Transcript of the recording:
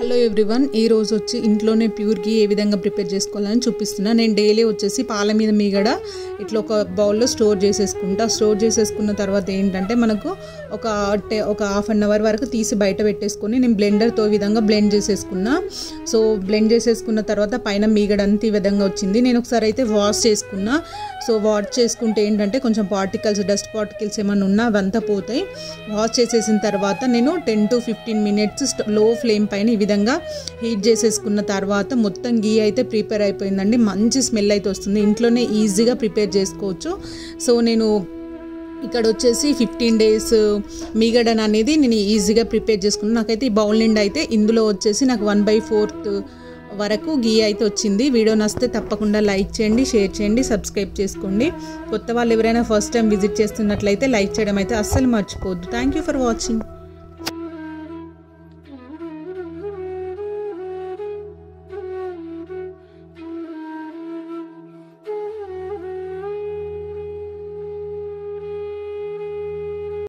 Hello everyone, ఈ రోజు వచ్చి ఇంట్లోనే ప్యూర్ ఘీ ఏ విధంగా ప్రిపేర్ చేసుకోవాలని చూపిస్తున్నా. నేను డైలీ వచ్చేసి పాల మీద మీగడ ఇట్లా ఒక బౌల్లో స్టోర్ చేసేసుకున్న తర్వాత ఏంటంటే మనకు ఒక హాఫ్ అన్ అవర్ వరకు తీసి బయట పెట్టేసుకొని నేను బ్లెండర్తో ఈ విధంగా బ్లెండ్ చేసేసుకున్నా. సో బ్లెండ్ చేసేసుకున్న తర్వాత పైన మీగడ అంతా ఈ విధంగా వచ్చింది. నేను ఒకసారి అయితే వాష్ చేసుకున్నా. సో వాష్ చేసుకుంటే ఏంటంటే కొంచెం డస్ట్ పార్టికల్స్ ఏమైనా ఉన్నా అవంతా పోతాయి. వాష్ చేసేసిన తర్వాత నేను 10 to 15 minutes లో ఫ్లేమ్ పైన ఈ విధంగా హీట్ చేసేసుకున్న తర్వాత మొత్తం ఘీ అయితే ప్రిపేర్ అయిపోయిందండి. మంచి స్మెల్ అయితే వస్తుంది. ఇంట్లోనే ఈజీగా ప్రిపేర్ చేసుకోవచ్చు. సో నేను ఇక్కడ వచ్చేసి 15 days మీగడన్ అనేది నేను ఈజీగా ప్రిపేర్ చేసుకున్నాను. నాకైతే ఈ బౌల్ నిండా అయితే ఇందులో వచ్చేసి నాకు 1/4 వరకు ఘీ అయితే వచ్చింది. వీడియో నచ్చితే తప్పకుండా లైక్ చేయండి, షేర్ చేయండి, సబ్స్క్రైబ్ చేసుకోండి. కొత్త వాళ్ళు ఎవరైనా ఫస్ట్ టైం విజిట్ చేస్తున్నట్లయితే లైక్ చేయడం అయితే అస్సలు మర్చిపోవద్దు. Thank you for watching.